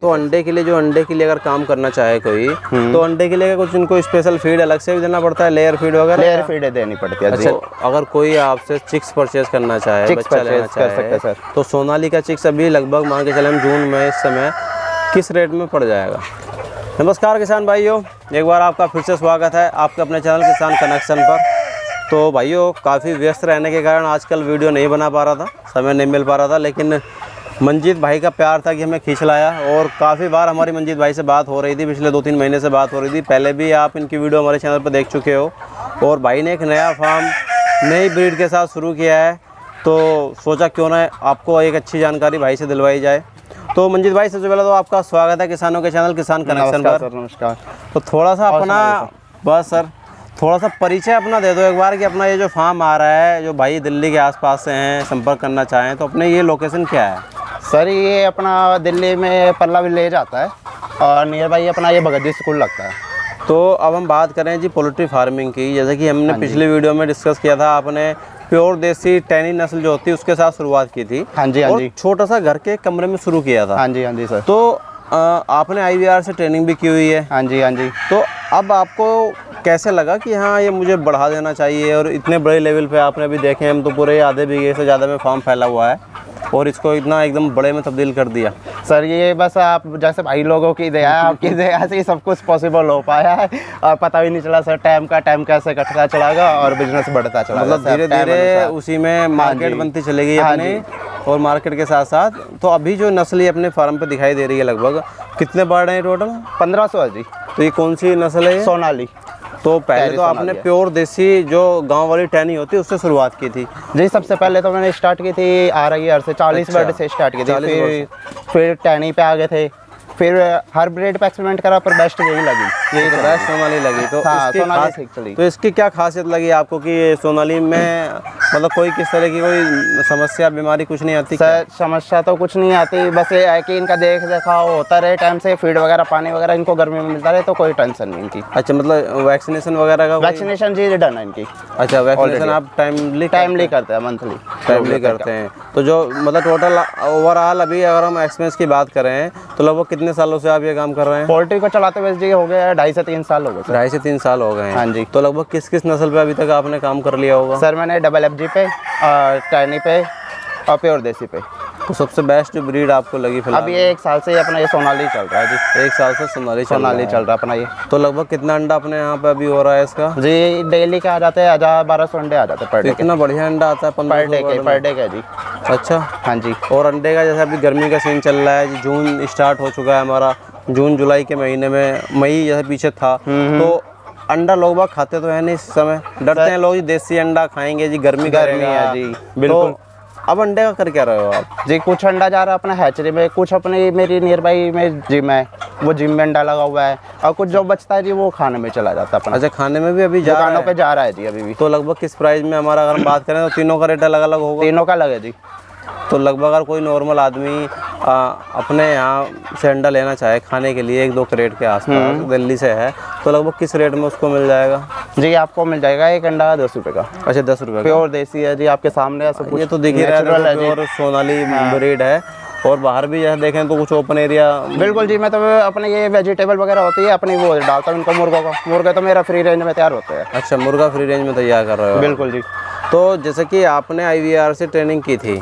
तो अंडे के लिए, जो अंडे के लिए अगर काम करना चाहे कोई, तो अंडे के लिए कुछ इनको स्पेशल फीड अलग से भी देना पड़ता है, लेयर फीड वगैरह? लेयर फीड देनी पड़ती है। अच्छा, अगर कोई आपसे चिक्स परचेज करना चाहे, बच्चा लेना चाहे, सर, तो सोनाली का चिक्स अभी लगभग मान के चले हम जून में इस समय किस रेट में पड़ जाएगा? नमस्कार किसान भाइयों, एक बार आपका फिर से स्वागत है आपके अपने चैनल किसान कनेक्शन पर। तो भाइयों, काफ़ी व्यस्त रहने के कारण आजकल वीडियो नहीं बना पा रहा था, समय नहीं मिल पा रहा था, लेकिन मंजीत भाई का प्यार था कि हमें खींच लाया। और काफ़ी बार हमारी मंजीत भाई से बात हो रही थी, पिछले 2-3 महीने से बात हो रही थी, पहले भी आप इनकी वीडियो हमारे चैनल पर देख चुके हो। और भाई ने एक नया फार्म नई ब्रीड के साथ शुरू किया है, तो सोचा क्यों ना आपको एक अच्छी जानकारी भाई से दिलवाई जाए। तो मंजीत भाई, सबसे पहले तो आपका स्वागत है किसानों के चैनल किसान कनेक्शन पर। नमस्कार। तो थोड़ा सा अपना, बस सर, थोड़ा सा परिचय अपना दे दो एक बार कि अपना ये जो फार्म आ रहा है, जो भाई दिल्ली के आसपास से हैं, संपर्क करना चाहें, तो अपने ये लोकेशन क्या है? सर ये अपना दिल्ली में पल्ला विलेज आता है और नियर बाई अपना ये भगत जी स्कूल लगता है। तो अब हम बात करें जी पोल्ट्री फार्मिंग की, जैसे कि हमने पिछली वीडियो में डिस्कस किया था, आपने प्योर देसी टैनी नस्ल जो होती है उसके साथ शुरुआत की थी। हाँ जी, हाँ जी। छोटा सा घर के कमरे में शुरू किया था। हाँ जी, हाँ जी सर। तो आपने IVR से ट्रेनिंग भी की हुई है। हाँ जी, हाँ जी। तो अब आपको कैसे लगा कि हाँ ये मुझे बढ़ा देना चाहिए, और इतने बड़े लेवल पे आपने अभी देखे, हम तो पूरे आधे बीघे से ज़्यादा में फार्म फैला हुआ है और इसको इतना एकदम बड़े में तब्दील कर दिया? सर ये बस आप जैसे भाई लोगों की दया है, आपकी दया से ही सब कुछ पॉसिबल हो पाया है और पता भी नहीं चला सर टाइम कैसे कटता चलागा और बिजनेस बढ़ता चला। मतलब धीरे धीरे उसी में मार्केट बनती चलेगी अपने, और मार्केट के साथ साथ। तो अभी जो नस्ल अपने फार्म पे दिखाई दे रही है, लगभग कितने बर्ड हैं टोटल? 1500 है जी। तो ये कौन सी नस्ल है? सोनाली। तो पहले तो आपने प्योर देसी जो गांव वाली टैनी होती है उससे शुरुआत की थी? जी, सबसे पहले तो मैंने स्टार्ट की थी RIR से 40 बर्ड से स्टार्ट की थी, फिर टैनी पे आ गए थे, फिर हर ब्रीड पे एक्सपेरिमेंट करा पर बेस्ट यही लगी, यही तो बेस्ट सोनाली लगी। तो हाँ, सोनाली ठीक चली। तो इसकी क्या खासियत लगी आपको कि सोनाली में मतलब कोई किस तरह की कोई समस्या बीमारी कुछ नहीं आती? सर समस्या तो कुछ नहीं आती, बस ये है कि इनका देख देखाव होता रहे टाइम से, फीड वगैरह पानी वगैरह इनको गर्मी में मिलता रहे तो कोई टेंशन नहीं इनकी। अच्छा, मतलब वैक्सीनेशन वगैरह का? वैक्सीनेशन जी डन है इनकी। अच्छा, वैक्सीनेशन आप टाइमली करते हैं, मंथली टाइमली करते हैं। तो जो मतलब टोटल ओवरऑल अभी अगर हम एक्सपीरियंस की बात करें तो लगभग कितने सालों से आप ये काम कर रहे हैं? पोल्ट्री को चलाते हुए जी हो गया 2.5 से 3 साल हो गए। 2.5 से 3 साल हो गए हैं। हाँ जी। तो लगभग किस किस नस्ल पे अभी तक आपने काम कर लिया होगा? सर मैंने FFG पे और टैनी पे और प्योर देसी पे। तो सबसे बेस्ट जो ब्रीड आपको लगी फिलहाल? अब ये 1 साल से अपना ये सोनाली चल रहा है जी। 1 साल से सोनाली चल रहा है अपना ये। तो लगभग कितना अंडा अपने यहाँ पे अभी हो रहा है इसका? जी डेली का आ जाते हैं 1000-1200 अंडे आ जाते हैं पर डे। इतना बढ़िया अंडा आता है? पर डे का जी। अच्छा, हाँ जी। और अंडे का जैसे अभी गर्मी का सीन चल रहा है, जून स्टार्ट हो चुका है हमारा, जून जुलाई के महीने में, मई जैसे पीछे था, तो अंडा लोग बाग खाते तो है नहीं इस समय, डरते हैं लोग जी देसी अंडा खाएंगे जी, गर्मी है जी। बिल्कुल। तो अब अंडे का कर क्या रहे हो आप जी? कुछ अंडा जा रहा है अपना हैचरी में, कुछ अपनी मेरी नियर बाई में जिम है, वो जिम में अंडा लगा हुआ है, और कुछ जो बचता है जी वो खाने में चला जाता है अपना। अच्छा, खाने में भी अभी दुकानों पे जा रहा है जी अभी भी। तो लगभग किस प्राइस में हमारा अगर हम बात करें तो तीनों का रेट अलग अलग होगा? तीनों का अलग है जी। तो लगभग अगर कोई नॉर्मल आदमी अपने यहाँ से अंडा लेना चाहे खाने के लिए 1-2 कैरेट के आसपास, दिल्ली से है, तो लगभग किस रेट में उसको मिल जाएगा? जी आपको मिल जाएगा एक अंडा 10 रुपये का। अच्छा, 10 रुपये? प्योर देसी है जी, आपके सामने है सब कुछ। ये तो दिख ही रहा है प्योर सोनाली ब्रीड है। और बाहर भी जैसे देखें तो कुछ ओपन एरिया? बिल्कुल जी, मैं तो अपने ये वेजिटेबल वगैरह होती है अपनी वो डालता हूँ इनको, मुर्गों का। मुर्गा तो मेरा फ्री रेंज में तैयार होता है। अच्छा, मुर्गा फ्री रेंज में तैयार कर रहे हो? बिल्कुल जी। तो जैसे कि आपने IVR से ट्रेनिंग की थी,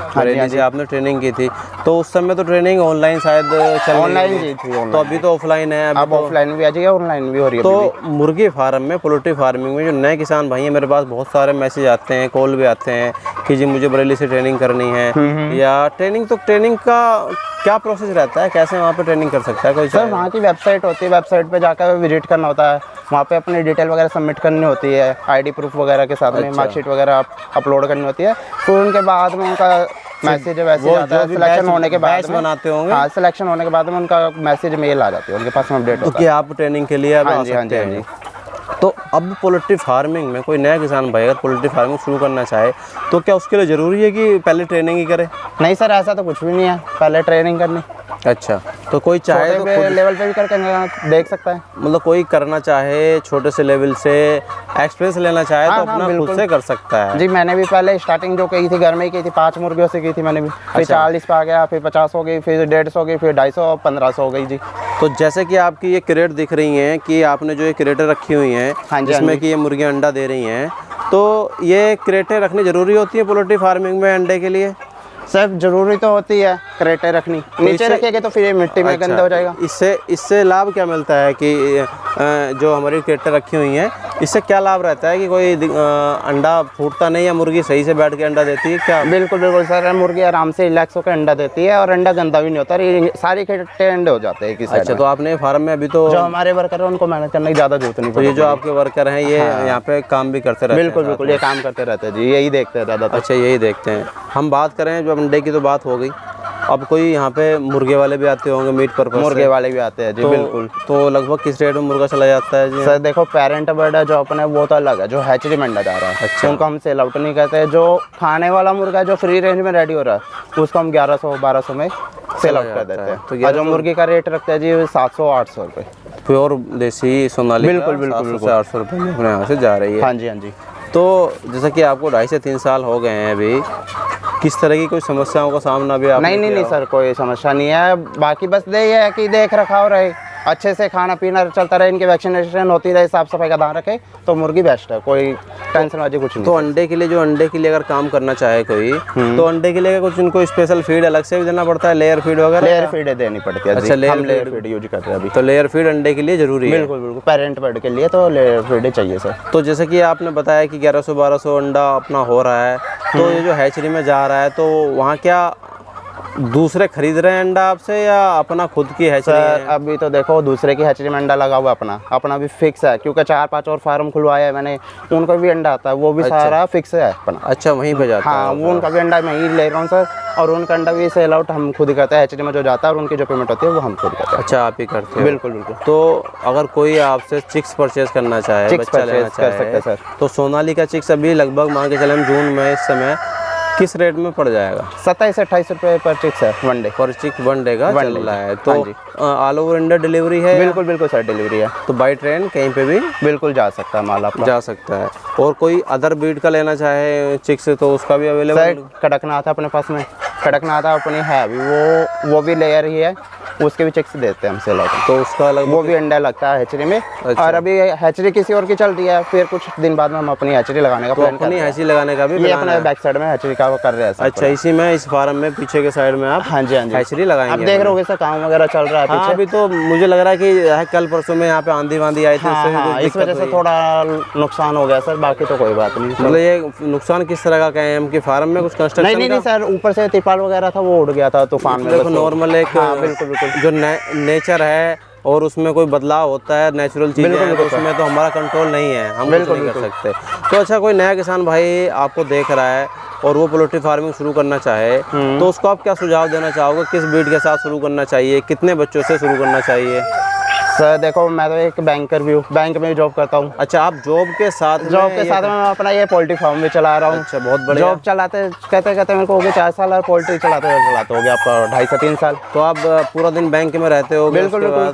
से आपने ट्रेनिंग की थी, तो उस समय तो ट्रेनिंग ऑनलाइन शायद चल रही ऑनलाइन जी थी। तो अभी तो ऑफलाइन है? अब ऑफलाइन भी आ जाएगी, ऑनलाइन भी हो रही है। तो मुर्गी फार्म में, पोल्ट्री फार्मिंग में जो नए किसान भाई हैं, मेरे पास बहुत सारे मैसेज आते हैं, कॉल भी आते हैं कि जी मुझे बरेली से ट्रेनिंग करनी है, या ट्रेनिंग का क्या प्रोसेस रहता है, कैसे वहाँ पे ट्रेनिंग कर सकता है कोई? सर वहाँ की वेबसाइट होती है, वेबसाइट पे जाकर विजिट करना होता है, वहाँ पे अपनी डिटेल वगैरह सबमिट करनी होती है, ID प्रूफ वगैरह के साथ में मार्कशीट वगैरह अपलोड करनी होती है। फिर उनके बाद में उनका मैसेज वैसे आता है, सिलेक्शन होने के बाद बनाते होंगे। हाँ, सिलेक्शन होने के बाद में उनका मैसेज मेल आ जाती है उनके पास में अपडेट होता है। क्या आप ट्रेनिंग के लिए? हाँ जी, हाँ जी, हाँ जी। तो अब पोल्ट्री फार्मिंग में कोई नया किसान भाई अगर पोल्ट्री फार्मिंग शुरू करना चाहे तो क्या उसके लिए ज़रूरी है कि पहले ट्रेनिंग ही करे? नहीं सर, ऐसा तो कुछ भी नहीं है, पहले ट्रेनिंग करनी। अच्छा, तो कोई चाहे तो खुद लेवल पे भी करके देख सकता है, मतलब कोई करना चाहे छोटे से लेवल से एक्सपीरियंस लेना चाहे तो अपना खुद से कर सकता है। जी, मैंने भी पहले स्टार्टिंग जो की थी घर में ही की थी, 5 मुर्गियों से की थी मैंने भी। फिर 40 पे आ गया, फिर 50 हो गई, फिर 150 हो गई, फिर 250 और 1500 हो गई जी। तो जैसे कि आपकी ये क्रेट दिख रही हैं कि आपने जो ये क्रेटें रखी हुई हैं, हाँ जी, जिसमें कि ये मुर्गियाँ अंडा दे रही हैं, तो ये क्रेटें रखनी ज़रूरी होती है पोल्ट्री फार्मिंग में अंडे के लिए? सर ज़रूरी तो होती है क्रेटें रखनी, नीचे रखेंगे तो फिर ये मिट्टी में गंदा हो जाएगा। इससे लाभ क्या मिलता है कि जो हमारी क्रेटें रखी हुई हैं इससे क्या लाभ रहता है कि कोई अंडा फूटता नहीं या मुर्गी सही से बैठ के अंडा देती है क्या? बिल्कुल बिल्कुल सर, मुर्गी आराम से रिलैक्स होकर अंडा देती है और अंडा गंदा भी नहीं होता, सारी क्रेटें अंडे हो जाते हैं। अच्छा, तो आपने फार्म में अभी तो जो हमारे वर्कर हैं उनको मेहनत करने की ज़्यादा जरूरत नहीं पड़ती। ये जो आपके वर्कर हैं ये यहाँ पे काम भी करते रहते हैं? बिल्कुल बिल्कुल, ये काम करते रहते हैं जी, यही देखते हैं ज़्यादा। अच्छा, यही देखते हैं। हम बात करें जो अंडे की तो बात हो गई, अब कोई यहाँ पे मुर्गे वाले भी आते होंगे मीट पर्पस? मुर्गे वाले भी आते हैं जी, बिल्कुल। तो लगभग किस रेट में मुर्गा चला जाता है जी? सर देखो, पेरेंट बर्ड है जो अपने वो तो अलग है, जो हैचरी में अंडा जा रहा है। अच्छा, उनको हम सेल आउट नहीं करते। जो खाने वाला मुर्गा जो फ्री रेंज में रेडी हो रहा है उसको हम 1100-1200 में सेल आउट कर देते हैं। तो जो मुर्गी का रेट रखते हैं जी 700-800 रुपये, प्योर देसी सोनाली? बिल्कुल बिल्कुल, 800 रुपये में अपने यहाँ से जा रही है। हाँ जी हाँ जी। तो जैसा कि आपको 2.5 से 3 साल हो गए हैं अभी, किस तरह की कोई समस्याओं का सामना भी आपने नहीं सर, कोई समस्या नहीं है। बाकी बस ये है कि देख रखाव रहे, अच्छे से खाना पीना चलता रहे, इनकी वैक्सीनेशन होती रहे, साफ सफाई का ध्यान रखे तो मुर्गी बेस्ट है, कोई टेंशन वाली कुछ नहीं। तो अंडे के लिए अगर काम करना चाहे कोई तो अंडे के लिए कुछ इनको स्पेशल फीड अलग से भी देना पड़ता है, लेयर फीड वगैरह? लेयर फीड देनी पड़ती है। अच्छा, लेयर फीड यूज करते हैं अभी। तो लेयर फीड अंडे के लिए जरूरी है? बिल्कुल बिल्कुल, पेरेंट बर्ड के लिए तो लेयर फीड चाहिए सर। तो जैसे कि आपने बताया कि 1100-1200 अंडा अपना हो रहा है, तो ये जो हैचरी में जा रहा है तो वहाँ क्या दूसरे खरीद रहे हैं अंडा आपसे या अपना खुद की हैचरी है? अभी तो देखो दूसरे की हैचरी में अंडा लगा हुआ, अपना भी फिक्स है, क्योंकि 4-5 और फार्म खुलवाया है मैंने, उनको भी अंडा आता है, वो भी सारा फिक्स है अपना। अच्छा, वहीं पे जाता है? हाँ, वो उनका भी अंडा मैं ही ले रहा हूँ सर, और उनका अंडा भी सेल आउट हम खुद ही करते हैं, हैचरी में जो जाता है और उनकी जो पेमेंट होती है वो हम खुद करते हैं। अच्छा, आप ही करते हैं? बिल्कुल बिल्कुल। तो अगर कोई आपसे चिक्स परचेज करना चाहे, बच्चा लेना चाहे, कर सकते हैं सर। तो सोनाली का चिक्स अभी लगभग मान के चले हम जून में इस समय किस रेट में पड़ जाएगा? 27 से 28 रुपये पर चिक्स है, वन डे। पर चिक वन डे का चल रहा है? तो ऑल ओवर इंडिया डिलीवरी है? बिल्कुल बिल्कुल सर, डिलीवरी है। तो बाई ट्रेन कहीं पे भी बिल्कुल जा सकता है माल आपका? जा सकता है। और कोई अदर ब्रीड का लेना चाहे चिक्स तो उसका भी अवेलेबल? सर कड़कनाथ अपने पास में, कड़कनाथ अपनी है अभी, वो भी लेयर ही है, उसके भी चिक्स देते हैं हम सेल आउट। तो उसका अलग वो भी अंडा लगता है हैचरी में। अच्छा। और अभी हैचरी किसी और की चल रही है, फिर कुछ दिन बाद में हम अपनी हैचरी लगाने का प्लान कर रहे हैं। हैचरी लगाने का भी ये अपने बैक साइड में हैचरी का वो कर रहे हैं। अच्छा, इसी में इस फार्म में पीछे के साइड में आप? हाँ जी हाँ जी, हैचरी लगाएंगे? आप देख रहे हो सर काम वगैरह चल रहा है पीछे। अभी तो मुझे लग रहा है कि कल परसों में यहाँ पे आंधी वांधी आई थी, इस वजह से थोड़ा नुकसान हो गया सर, बाकी तो कोई बात नहीं। मतलब ये नुकसान किस तरह का कहें हम कि फार्म में कुछ कंस्ट्रक्शन? नहीं सर, ऊपर से तिरपाल वगैरह था वो उड़ गया था तूफान में। देखो नॉर्मल एक बिल्कुल बिल्कुल जो नेचर है और उसमें कोई बदलाव होता है, नेचुरल चीज़ें हैं, तो उसमें तो हमारा कंट्रोल नहीं है, हम कुछ नहीं कर सकते। तो अच्छा, कोई नया किसान भाई आपको देख रहा है और वो पोल्ट्री फार्मिंग शुरू करना चाहे तो उसको आप क्या सुझाव देना चाहोगे? किस ब्रीड के साथ शुरू करना चाहिए, कितने बच्चों से शुरू करना चाहिए? सर देखो, मैं तो एक बैंकर भी हूँ, बैंक में जॉब करता हूँ। अच्छा, आप जॉब के साथ में मैं अपना ये पोल्ट्री फार्म भी चला रहा हूँ। अच्छा, बहुत बढ़िया। जॉब चलाते कहते मेरे को हो गए 4 साल और पोल्ट्री चलाते हो गया आपका 2.5 से 3 साल। तो आप पूरा दिन बैंक में रहते हो? बिल्कुल बिल्कुल।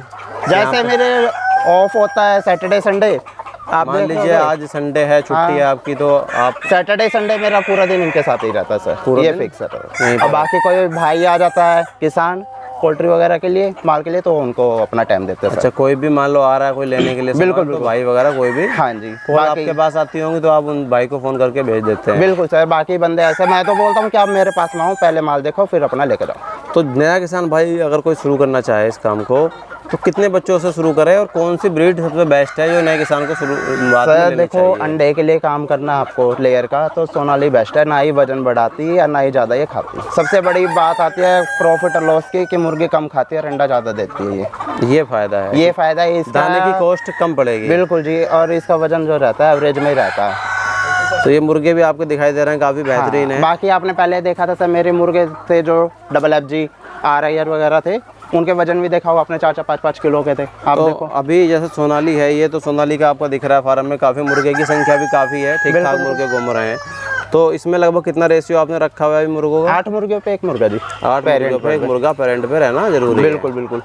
जैसे मेरे ऑफ होता है सैटरडे संडे, आप मान लीजिए आज संडे है, छुट्टी है आपकी, तो आप सैटरडे संडे मेरा पूरा दिन इनके साथ ही रहता है सर, ये फिक्स है। और बाकी कोई भाई आ जाता है किसान पोल्ट्री वगैरह के लिए, माल के लिए, तो उनको अपना टाइम देते हैं। अच्छा, कोई भी मान लो आ रहा है कोई लेने के लिए? बिल्कुल तो भाई वगैरह कोई भी? हाँ जी, कॉल आपके पास आती होंगी तो आप उन भाई को फ़ोन करके भेज देते हैं? बिल्कुल सर, बाकी बंदे ऐसे, मैं तो बोलता हूँ कि आप मेरे पास में आओ, पहले माल देखो फिर अपना लेकर आओ। तो नया किसान भाई अगर कोई शुरू करना चाहे इस काम को तो कितने बच्चों से शुरू करें और कौन सी ब्रीड सबसे बेस्ट है जो नए किसान को शुरुआत में लेनी देखो चाहिए? अंडे के लिए काम करना आपको लेयर का, तो सोनाली बेस्ट है, ना ही वजन बढ़ाती है ना ही ज़्यादा ये खाती है। सबसे बड़ी बात आती है प्रॉफिट और लॉस की, कि मुर्गी कम खाती है और अंडा ज़्यादा देती है। ये फ़ायदा है, ये फ़ायदा है इसका। दाने की कॉस्ट कम पड़ेगी। बिल्कुल जी, और इसका वजन जो रहता है एवरेज में ही रहता है। तो ये मुर्गे भी आपको दिखाई दे रहे हैं, काफ़ी बेहतरीन है। बाकी आपने पहले देखा था सर, मेरे मुर्गे थे जो FFG RIR वगैरह थे, उनके वजन भी देखा हो आपने, 4-5 किलो के थे। आप तो देखो अभी जैसे सोनाली है, ये तो सोनाली का आपका दिख रहा है फार्म में काफ़ी मुर्गे की संख्या भी काफ़ी है, ठीक ठाक मुर्गे घूम रहे हैं। तो इसमें लगभग कितना रेशियो आपने रखा हुआ है मुर्गों का? 8 मुर्गियों पे 1 मुर्गा जी। 8 मुर्गियों पे 1 मुर्गा पेरेंट पे रहना जरूरी है। बिल्कुल बिल्कुल।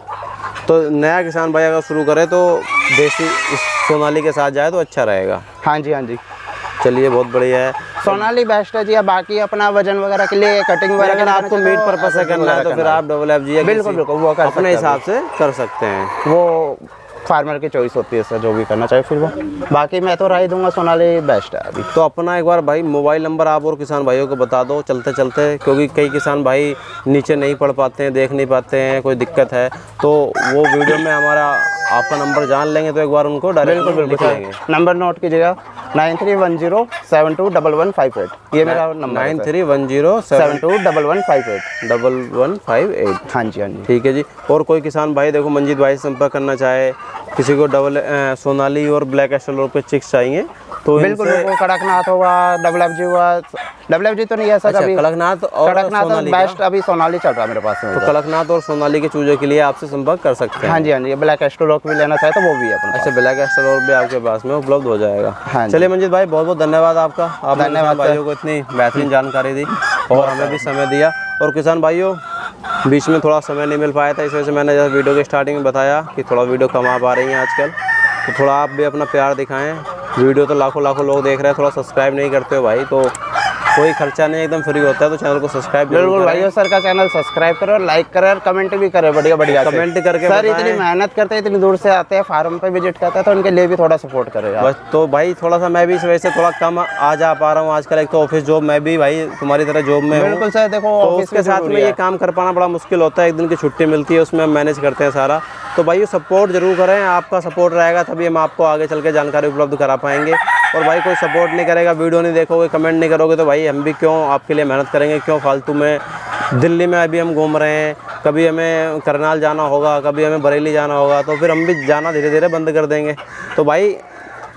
तो नया किसान भाई अगर शुरू करे तो देसी इस सोनाली के साथ जाए तो अच्छा रहेगा। हाँ जी हाँ जी। चलिए बहुत बढ़िया है। सोनाली बेस्ट है जी। या बाकी अपना वजन वगैरह के लिए, कटिंग वगैरह अगर आपको मीट पर्पस से करना है तो फिर आप डबल FG बिल्कुल बिल्कुल वो कर अपने हिसाब से कर सकते हैं, वो फार्मर की चॉइस होती है सर, जो भी करना चाहे फिर वो। बाकी मैं तो राय दूंगा सोनाली बेस्ट है अभी। तो अपना एक बार भाई मोबाइल नंबर आप और किसान भाइयों को बता दो चलते चलते, क्योंकि कई किसान भाई नीचे नहीं पढ़ पाते हैं, देख नहीं पाते हैं, कोई दिक्कत है तो वो वीडियो में हमारा आपका नंबर जान लेंगे तो एक बार उनको डायरेक्ट लिख लेंगे। नंबर नोट कीजिएगा 9310721158। ये मेरा नंबर 9310721158। 1158। हाँ जी हाँ जी। ठीक है जी। और कोई किसान भाई देखो मंजीत भाई से संपर्क करना चाहे, किसी को सोनाली और ब्लैक एस्ट्रोलोप के चिक्स चाहिए तो बिल्कुल वो कड़कनाथ होगा, डबल FG हुआ, डबल FG तो नहीं है सर अभी। कड़कनाथ बेस्ट अभी सोनाली चल रहा है मेरे पास में। तो कड़कनाथ और सोनाली के चूजे के लिए आपसे संपर्क कर सकते हैं। हाँ जी हाँ जी। ब्लैक एस्ट्रोलोक भी लेना चाहे तो वो भी है अपने। अच्छा, ब्लैक एस्ट्रोलोप भी आपके पास में उपलब्ध हो जाएगा। हाँ चलिए मंजीत भाई बहुत बहुत धन्यवाद आपका, आपने धन्यवाद भाइयों को इतनी बेहतरीन जानकारी दी और हमें भी समय दिया। और किसान भाइयों बीच में थोड़ा समय नहीं मिल पाया था, इस वजह से मैंने जैसे वीडियो के स्टार्टिंग में बताया कि थोड़ा वीडियो कम आ पा रही हैं आजकल, तो थोड़ा आप भी अपना प्यार दिखाएं। वीडियो तो लाखों लोग देख रहे हैं, थोड़ा सब्सक्राइब नहीं करते हो भाई, तो कोई खर्चा नहीं, एकदम फ्री होता है, तो चैनल को सब्सक्राइब बिल्कुल भाइयों सर का चैनल सब्सक्राइब करो, लाइक करो और कमेंट भी करें बढ़िया बढ़िया कमेंट करके सर। इतनी मेहनत करते हैं, इतनी दूर से आते हैं, फार्म पे विजिट करते हैं, तो उनके लिए भी थोड़ा सपोर्ट करें बस। तो भाई थोड़ा सा मैं भी इस वजह से थोड़ा कम आ जा पा रहा हूँ आजकल, एक तो ऑफिस जॉब, मैं भी भाई तुम्हारी तरह जॉब में हूँ। बिल्कुल सर। देखो तो उसके साथ में ये काम कर पाना बड़ा मुश्किल होता है, एक दिन की छुट्टी मिलती है उसमें हम मैनेज करते हैं सारा। तो भाई सपोर्ट जरूर करें, आपका सपोर्ट रहेगा तभी हम आपको आगे चल के जानकारी उपलब्ध करा पाएंगे। और भाई कोई सपोर्ट नहीं करेगा, वीडियो नहीं देखोगे, कमेंट नहीं करोगे तो भाई हम भी क्यों आपके लिए मेहनत करेंगे, क्यों फालतू में। दिल्ली में अभी हम घूम रहे हैं, कभी हमें करनाल जाना होगा, कभी हमें बरेली जाना होगा, तो फिर हम भी जाना धीरे धीरे बंद कर देंगे। तो भाई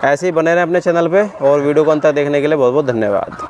ऐसे ही बने रहें अपने चैनल पे और वीडियो को अंत तक देखने के लिए बहुत बहुत धन्यवाद।